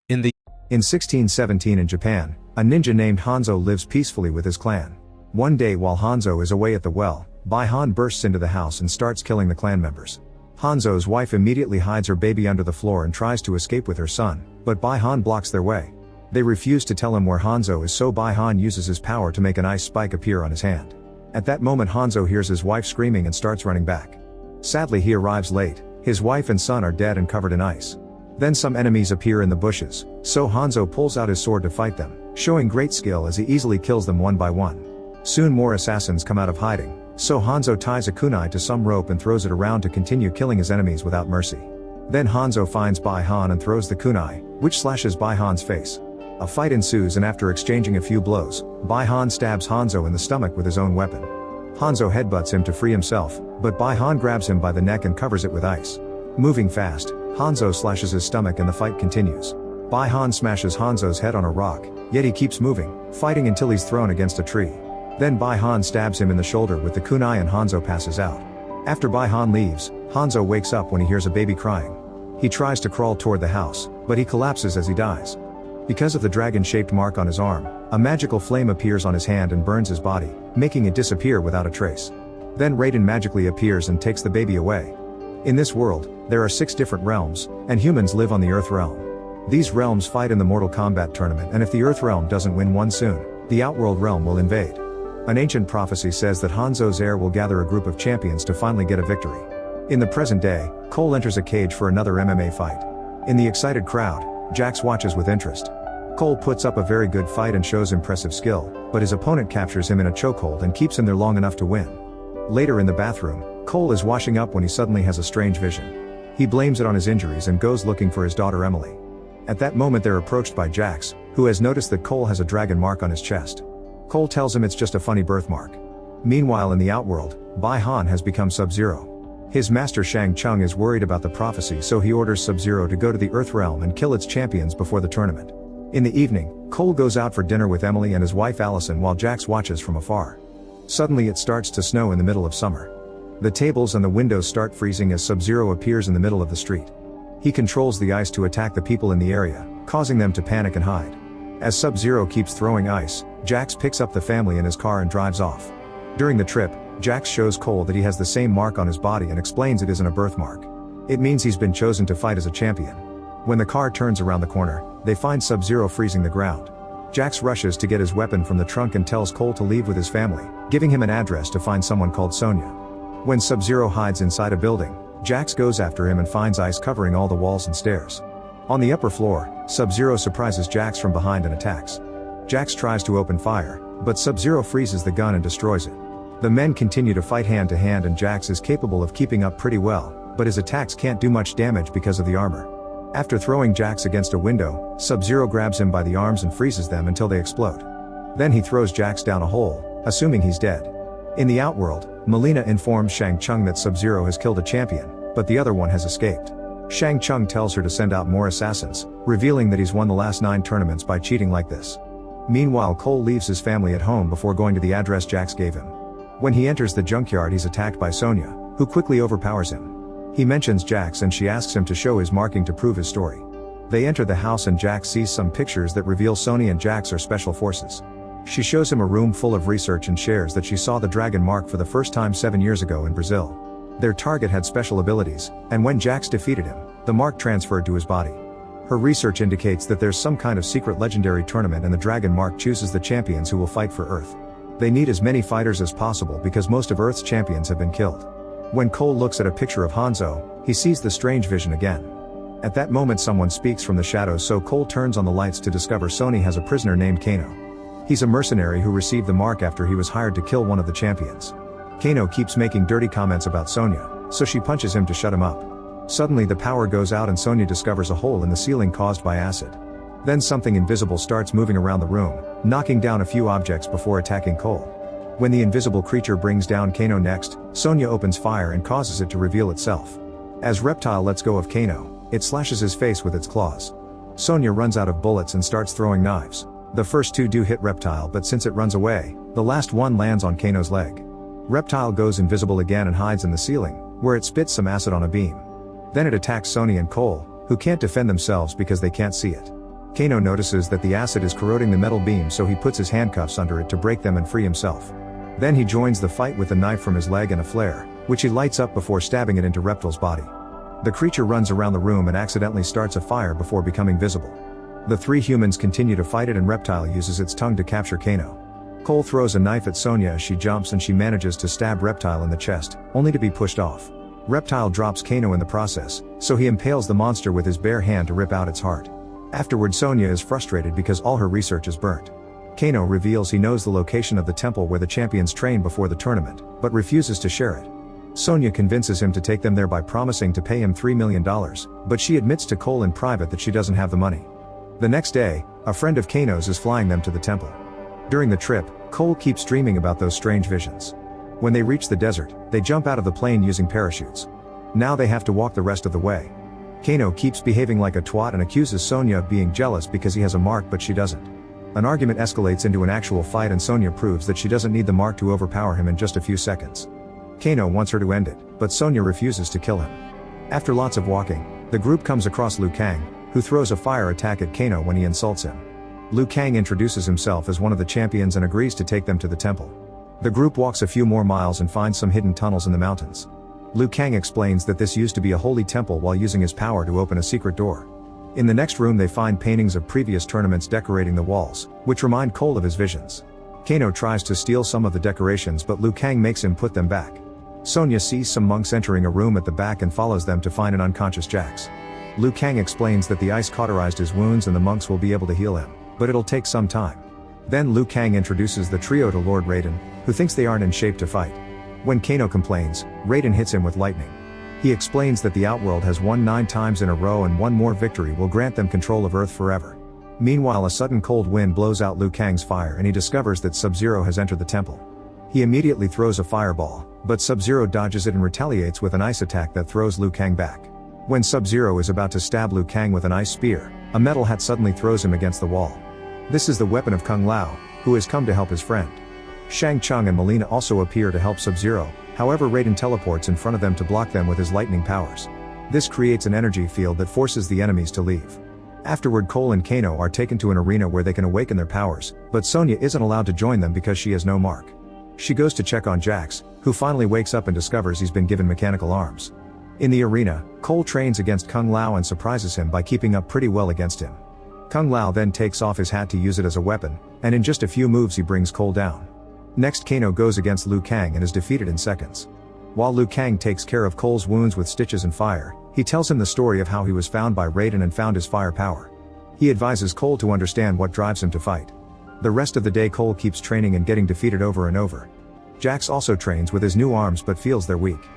In the In 1617 in Japan, a ninja named Hanzo lives peacefully with his clan. One day while Hanzo is away at the well, Bai-Han bursts into the house and starts killing the clan members. Hanzo's wife immediately hides her baby under the floor and tries to escape with her son, but Bai-Han blocks their way. They refuse to tell him where Hanzo is, so Bai-Han uses his power to make an ice spike appear on his hand. At that moment Hanzo hears his wife screaming and starts running back. Sadly he arrives late, his wife and son are dead and covered in ice. Then some enemies appear in the bushes, so Hanzo pulls out his sword to fight them, showing great skill as he easily kills them one by one. Soon more assassins come out of hiding, so Hanzo ties a kunai to some rope and throws it around to continue killing his enemies without mercy. Then Hanzo finds Bai-Han and throws the kunai, which slashes Bai-Han's face. A fight ensues, and after exchanging a few blows, Bai-Han stabs Hanzo in the stomach with his own weapon. Hanzo headbutts him to free himself, but Bai-Han grabs him by the neck and covers it with ice. Moving fast, Hanzo slashes his stomach and the fight continues. Bai-Han smashes Hanzo's head on a rock, yet he keeps moving, fighting until he's thrown against a tree. Then Bai-Han stabs him in the shoulder with the kunai and Hanzo passes out. After Bai-Han leaves, Hanzo wakes up when he hears a baby crying. He tries to crawl toward the house, but he collapses as he dies. Because of the dragon-shaped mark on his arm, a magical flame appears on his hand and burns his body, making it disappear without a trace. Then Raiden magically appears and takes the baby away. In this world, there are 6 different realms, and humans live on the Earthrealm. These realms fight in the Mortal Kombat tournament, and if the Earthrealm doesn't win one soon, the Outworld realm will invade. An ancient prophecy says that Hanzo's heir will gather a group of champions to finally get a victory. In the present day, Cole enters a cage for another MMA fight. In the excited crowd, Jax watches with interest. Cole puts up a very good fight and shows impressive skill, but his opponent captures him in a chokehold and keeps him there long enough to win. Later in the bathroom, Cole is washing up when he suddenly has a strange vision. He blames it on his injuries and goes looking for his daughter Emily. At that moment they're approached by Jax, who has noticed that Cole has a dragon mark on his chest. Cole tells him it's just a funny birthmark. Meanwhile in the Outworld, Bai-Han has become Sub-Zero. His master Shang Tsung is worried about the prophecy, so he orders Sub-Zero to go to the Earthrealm and kill its champions before the tournament. In the evening, Cole goes out for dinner with Emily and his wife Allison while Jax watches from afar. Suddenly it starts to snow in the middle of summer. The tables and the windows start freezing as Sub-Zero appears in the middle of the street. He controls the ice to attack the people in the area, causing them to panic and hide. As Sub-Zero keeps throwing ice, Jax picks up the family in his car and drives off. During the trip, Jax shows Cole that he has the same mark on his body and explains it isn't a birthmark. It means he's been chosen to fight as a champion. When the car turns around the corner, they find Sub-Zero freezing the ground. Jax rushes to get his weapon from the trunk and tells Cole to leave with his family, giving him an address to find someone called Sonya. When Sub-Zero hides inside a building, Jax goes after him and finds ice covering all the walls and stairs. On the upper floor, Sub-Zero surprises Jax from behind and attacks. Jax tries to open fire, but Sub-Zero freezes the gun and destroys it. The men continue to fight hand to hand and Jax is capable of keeping up pretty well, but his attacks can't do much damage because of the armor. After throwing Jax against a window, Sub-Zero grabs him by the arms and freezes them until they explode. Then he throws Jax down a hole, assuming he's dead. In the Outworld, Mileena informs Shang Tsung that Sub-Zero has killed a champion, but the other one has escaped. Shang Tsung tells her to send out more assassins, revealing that he's won the last 9 tournaments by cheating like this. Meanwhile Cole leaves his family at home before going to the address Jax gave him. When he enters the junkyard he's attacked by Sonya, who quickly overpowers him. He mentions Jax and she asks him to show his marking to prove his story. They enter the house and Jax sees some pictures that reveal Sonya and Jax are special forces. She shows him a room full of research and shares that she saw the dragon mark for the first time 7 years ago in Brazil. Their target had special abilities, and when Jax defeated him, the mark transferred to his body. Her research indicates that there's some kind of secret legendary tournament and the dragon mark chooses the champions who will fight for Earth. They need as many fighters as possible because most of Earth's champions have been killed. When Cole looks at a picture of Hanzo, he sees the strange vision again. At that moment someone speaks from the shadows, so Cole turns on the lights to discover Sony has a prisoner named Kano. He's a mercenary who received the mark after he was hired to kill one of the champions. Kano keeps making dirty comments about Sonya, so she punches him to shut him up. Suddenly the power goes out and Sonya discovers a hole in the ceiling caused by acid. Then something invisible starts moving around the room, knocking down a few objects before attacking Cole. When the invisible creature brings down Kano next, Sonya opens fire and causes it to reveal itself. As Reptile lets go of Kano, it slashes his face with its claws. Sonya runs out of bullets and starts throwing knives. The first 2 do hit Reptile, but since it runs away, the last one lands on Kano's leg. Reptile goes invisible again and hides in the ceiling, where it spits some acid on a beam. Then it attacks Sonya and Cole, who can't defend themselves because they can't see it. Kano notices that the acid is corroding the metal beam, so he puts his handcuffs under it to break them and free himself. Then he joins the fight with a knife from his leg and a flare, which he lights up before stabbing it into Reptile's body. The creature runs around the room and accidentally starts a fire before becoming visible. The three humans continue to fight it and Reptile uses its tongue to capture Kano. Cole throws a knife at Sonya as she jumps and she manages to stab Reptile in the chest, only to be pushed off. Reptile drops Kano in the process, so he impales the monster with his bare hand to rip out its heart. Afterward, Sonya is frustrated because all her research is burnt. Kano reveals he knows the location of the temple where the champions train before the tournament, but refuses to share it. Sonya convinces him to take them there by promising to pay him $3 million, but she admits to Cole in private that she doesn't have the money. The next day, a friend of Kano's is flying them to the temple. During the trip, Cole keeps dreaming about those strange visions. When they reach the desert, they jump out of the plane using parachutes. Now they have to walk the rest of the way. Kano keeps behaving like a twat and accuses Sonya of being jealous because he has a mark but she doesn't. An argument escalates into an actual fight and Sonya proves that she doesn't need the mark to overpower him in just a few seconds. Kano wants her to end it, but Sonya refuses to kill him. After lots of walking, the group comes across Liu Kang, who throws a fire attack at Kano when he insults him. Liu Kang introduces himself as one of the champions and agrees to take them to the temple. The group walks a few more miles and finds some hidden tunnels in the mountains. Liu Kang explains that this used to be a holy temple while using his power to open a secret door. In the next room they find paintings of previous tournaments decorating the walls, which remind Cole of his visions. Kano tries to steal some of the decorations but Liu Kang makes him put them back. Sonya sees some monks entering a room at the back and follows them to find an unconscious Jax. Liu Kang explains that the ice cauterized his wounds and the monks will be able to heal him, but it'll take some time. Then Liu Kang introduces the trio to Lord Raiden, who thinks they aren't in shape to fight. When Kano complains, Raiden hits him with lightning. He explains that the Outworld has won 9 times in a row and one more victory will grant them control of Earth forever. Meanwhile, a sudden cold wind blows out Liu Kang's fire and he discovers that Sub-Zero has entered the temple. He immediately throws a fireball, but Sub-Zero dodges it and retaliates with an ice attack that throws Liu Kang back. When Sub-Zero is about to stab Liu Kang with an ice spear, a metal hat suddenly throws him against the wall. This is the weapon of Kung Lao, who has come to help his friend. Shang Tsung and Melina also appear to help Sub-Zero, however Raiden teleports in front of them to block them with his lightning powers. This creates an energy field that forces the enemies to leave. Afterward, Cole and Kano are taken to an arena where they can awaken their powers, but Sonya isn't allowed to join them because she has no mark. She goes to check on Jax, who finally wakes up and discovers he's been given mechanical arms. In the arena, Cole trains against Kung Lao and surprises him by keeping up pretty well against him. Kung Lao then takes off his hat to use it as a weapon, and in just a few moves he brings Cole down. Next, Kano goes against Liu Kang and is defeated in seconds. While Liu Kang takes care of Cole's wounds with stitches and fire, he tells him the story of how he was found by Raiden and found his fire power. He advises Cole to understand what drives him to fight. The rest of the day Cole keeps training and getting defeated over and over. Jax also trains with his new arms but feels they're weak.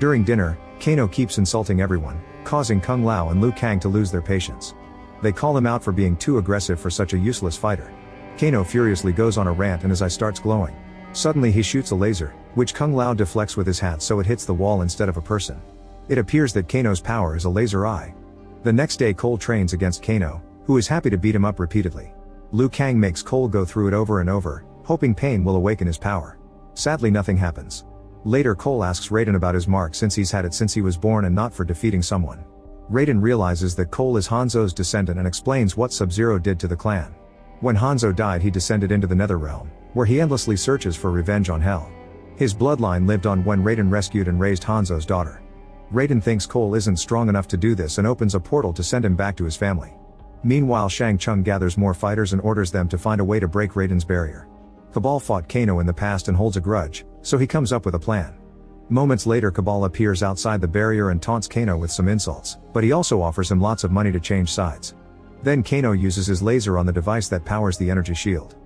During dinner, Kano keeps insulting everyone, causing Kung Lao and Liu Kang to lose their patience. They call him out for being too aggressive for such a useless fighter. Kano furiously goes on a rant and his eye starts glowing. Suddenly he shoots a laser, which Kung Lao deflects with his hat so it hits the wall instead of a person. It appears that Kano's power is a laser eye. The next day Cole trains against Kano, who is happy to beat him up repeatedly. Liu Kang makes Cole go through it over and over, hoping pain will awaken his power. Sadly, nothing happens. Later, Cole asks Raiden about his mark since he's had it since he was born and not for defeating someone. Raiden realizes that Cole is Hanzo's descendant and explains what Sub-Zero did to the clan. When Hanzo died, he descended into the Netherrealm, where he endlessly searches for revenge on Hell. His bloodline lived on when Raiden rescued and raised Hanzo's daughter. Raiden thinks Cole isn't strong enough to do this and opens a portal to send him back to his family. Meanwhile, Shang Tsung gathers more fighters and orders them to find a way to break Raiden's barrier. Cabal fought Kano in the past and holds a grudge, so he comes up with a plan. Moments later, Cabal appears outside the barrier and taunts Kano with some insults, but he also offers him lots of money to change sides. Then Kano uses his laser on the device that powers the energy shield.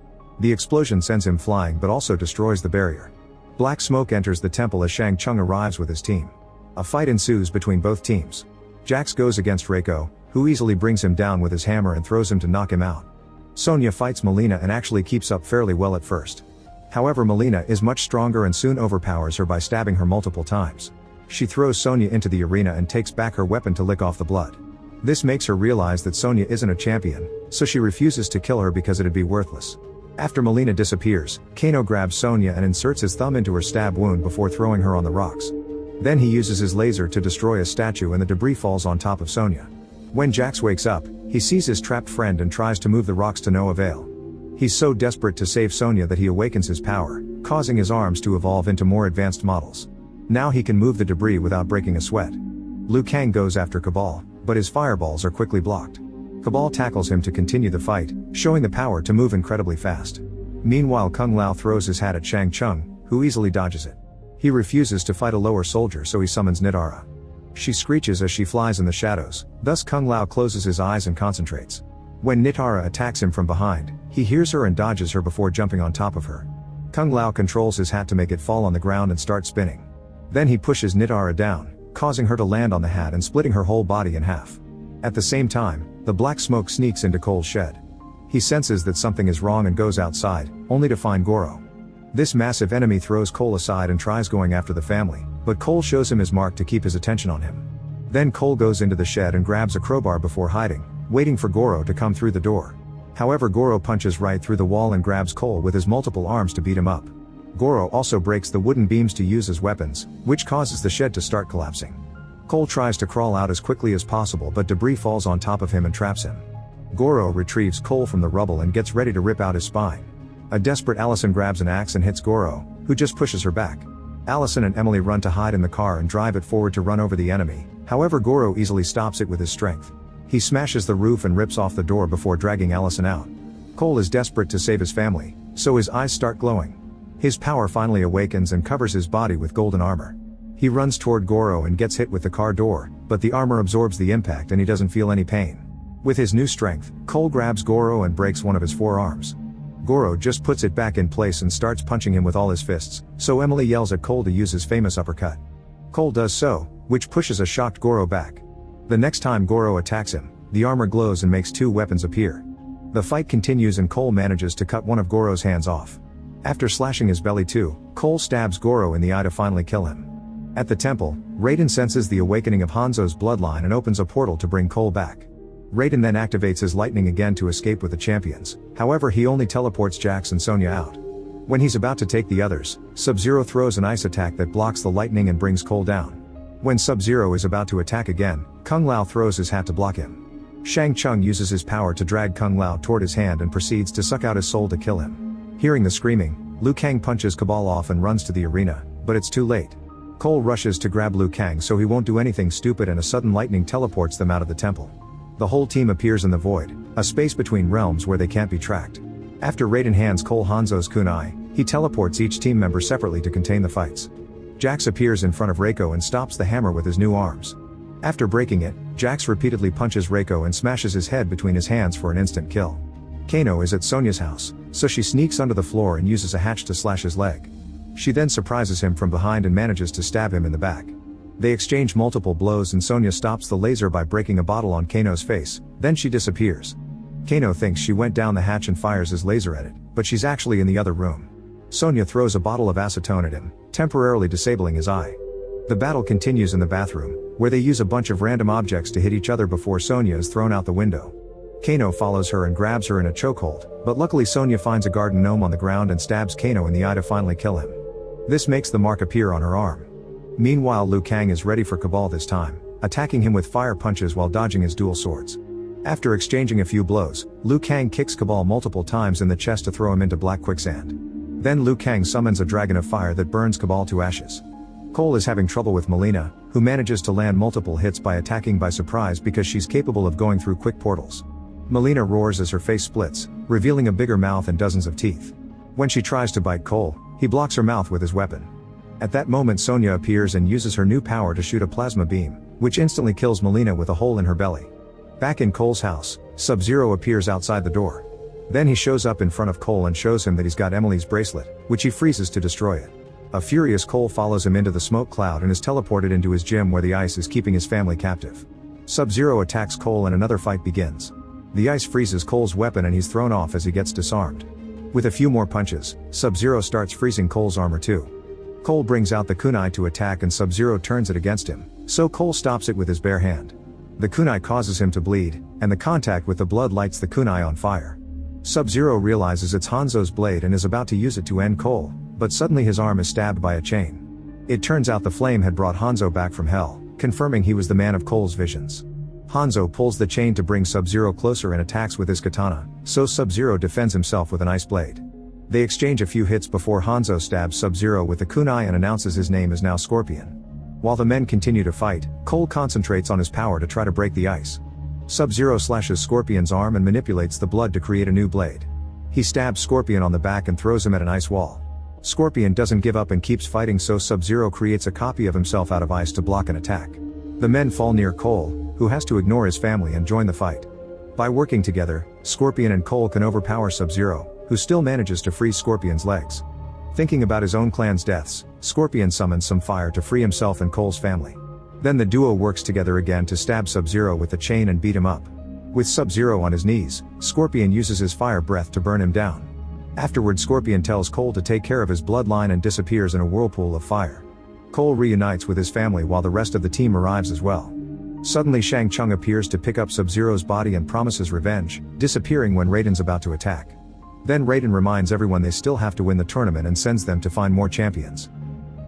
The explosion sends him flying but also destroys the barrier. Black smoke enters the temple as Shang Tsung arrives with his team. A fight ensues between both teams. Jax goes against Reiko, who easily brings him down with his hammer and throws him to knock him out. Sonya fights Melina and actually keeps up fairly well at first. However, Melina is much stronger and soon overpowers her by stabbing her multiple times. She throws Sonya into the arena and takes back her weapon to lick off the blood. This makes her realize that Sonya isn't a champion, so she refuses to kill her because it'd be worthless. After Melina disappears, Kano grabs Sonya and inserts his thumb into her stab wound before throwing her on the rocks. Then he uses his laser to destroy a statue and the debris falls on top of Sonya. When Jax wakes up, he sees his trapped friend and tries to move the rocks to no avail. He's so desperate to save Sonya that he awakens his power, causing his arms to evolve into more advanced models. Now he can move the debris without breaking a sweat. Liu Kang goes after Cabal, but his fireballs are quickly blocked. Cabal tackles him to continue the fight, showing the power to move incredibly fast. Meanwhile, Kung Lao throws his hat at Shang Tsung, who easily dodges it. He refuses to fight a lower soldier, so he summons Nitara. She screeches as she flies in the shadows, thus Kung Lao closes his eyes and concentrates. When Nitara attacks him from behind, he hears her and dodges her before jumping on top of her. Kung Lao controls his hat to make it fall on the ground and start spinning. Then he pushes Nitara down, causing her to land on the hat and splitting her whole body in half. At the same time, the black smoke sneaks into Cole's shed. He senses that something is wrong and goes outside, only to find Goro. This massive enemy throws Cole aside and tries going after the family, but Cole shows him his mark to keep his attention on him. Then Cole goes into the shed and grabs a crowbar before hiding, waiting for Goro to come through the door. However, Goro punches right through the wall and grabs Cole with his multiple arms to beat him up. Goro also breaks the wooden beams to use as weapons, which causes the shed to start collapsing. Cole tries to crawl out as quickly as possible, but debris falls on top of him and traps him. Goro retrieves Cole from the rubble and gets ready to rip out his spine. A desperate Allison grabs an axe and hits Goro, who just pushes her back. Allison and Emily run to hide in the car and drive it forward to run over the enemy, however Goro easily stops it with his strength. He smashes the roof and rips off the door before dragging Allison out. Cole is desperate to save his family, so his eyes start glowing. His power finally awakens and covers his body with golden armor. He runs toward Goro and gets hit with the car door, but the armor absorbs the impact and he doesn't feel any pain. With his new strength, Cole grabs Goro and breaks one of his forearms. Goro just puts it back in place and starts punching him with all his fists, so Emily yells at Cole to use his famous uppercut. Cole does so, which pushes a shocked Goro back. The next time Goro attacks him, the armor glows and makes two weapons appear. The fight continues and Cole manages to cut one of Goro's hands off. After slashing his belly too, Cole stabs Goro in the eye to finally kill him. At the temple, Raiden senses the awakening of Hanzo's bloodline and opens a portal to bring Cole back. Raiden then activates his lightning again to escape with the champions, however he only teleports Jax and Sonya out. When he's about to take the others, Sub-Zero throws an ice attack that blocks the lightning and brings Cole down. When Sub-Zero is about to attack again, Kung Lao throws his hat to block him. Shang Tsung uses his power to drag Kung Lao toward his hand and proceeds to suck out his soul to kill him. Hearing the screaming, Liu Kang punches Cabal off and runs to the arena, but it's too late. Cole rushes to grab Liu Kang so he won't do anything stupid and a sudden lightning teleports them out of the temple. The whole team appears in the void, a space between realms where they can't be tracked. After Raiden hands Cole Hanzo's kunai, he teleports each team member separately to contain the fights. Jax appears in front of Reiko and stops the hammer with his new arms. After breaking it, Jax repeatedly punches Reiko and smashes his head between his hands for an instant kill. Kano is at Sonya's house, so she sneaks under the floor and uses a hatch to slash his leg. She then surprises him from behind and manages to stab him in the back. They exchange multiple blows and Sonya stops the laser by breaking a bottle on Kano's face, then she disappears. Kano thinks she went down the hatch and fires his laser at it, but she's actually in the other room. Sonya throws a bottle of acetone at him, temporarily disabling his eye. The battle continues in the bathroom, where they use a bunch of random objects to hit each other before Sonya is thrown out the window. Kano follows her and grabs her in a chokehold, but luckily Sonya finds a garden gnome on the ground and stabs Kano in the eye to finally kill him. This makes the mark appear on her arm. Meanwhile, Liu Kang is ready for Cabal this time, attacking him with fire punches while dodging his dual swords. After exchanging a few blows, Liu Kang kicks Cabal multiple times in the chest to throw him into black quicksand. Then Liu Kang summons a dragon of fire that burns Cabal to ashes. Cole is having trouble with Melina, who manages to land multiple hits by attacking by surprise because she's capable of going through quick portals. Melina roars as her face splits, revealing a bigger mouth and dozens of teeth. When she tries to bite Cole, he blocks her mouth with his weapon. At that moment Sonya appears and uses her new power to shoot a plasma beam, which instantly kills Melina with a hole in her belly. Back in Cole's house, Sub-Zero appears outside the door. Then he shows up in front of Cole and shows him that he's got Emily's bracelet, which he freezes to destroy it. A furious Cole follows him into the smoke cloud and is teleported into his gym where the ice is keeping his family captive. Sub-Zero attacks Cole and another fight begins. The ice freezes Cole's weapon and he's thrown off as he gets disarmed. With a few more punches, Sub-Zero starts freezing Cole's armor too. Cole brings out the kunai to attack and Sub-Zero turns it against him, so Cole stops it with his bare hand. The kunai causes him to bleed, and the contact with the blood lights the kunai on fire. Sub-Zero realizes it's Hanzo's blade and is about to use it to end Cole, but suddenly his arm is stabbed by a chain. It turns out the flame had brought Hanzo back from hell, confirming he was the man of Cole's visions. Hanzo pulls the chain to bring Sub-Zero closer and attacks with his katana, so Sub-Zero defends himself with an ice blade. They exchange a few hits before Hanzo stabs Sub-Zero with the kunai and announces his name is now Scorpion. While the men continue to fight, Cole concentrates on his power to try to break the ice. Sub-Zero slashes Scorpion's arm and manipulates the blood to create a new blade. He stabs Scorpion on the back and throws him at an ice wall. Scorpion doesn't give up and keeps fighting, so Sub-Zero creates a copy of himself out of ice to block an attack. The men fall near Cole, who has to ignore his family and join the fight. By working together, Scorpion and Cole can overpower Sub-Zero, who still manages to freeze Scorpion's legs. Thinking about his own clan's deaths, Scorpion summons some fire to free himself and Cole's family. Then the duo works together again to stab Sub-Zero with the chain and beat him up. With Sub-Zero on his knees, Scorpion uses his fire breath to burn him down. Afterward, Scorpion tells Cole to take care of his bloodline and disappears in a whirlpool of fire. Cole reunites with his family while the rest of the team arrives as well. Suddenly Shang Tsung appears to pick up Sub-Zero's body and promises revenge, disappearing when Raiden's about to attack. Then Raiden reminds everyone they still have to win the tournament and sends them to find more champions.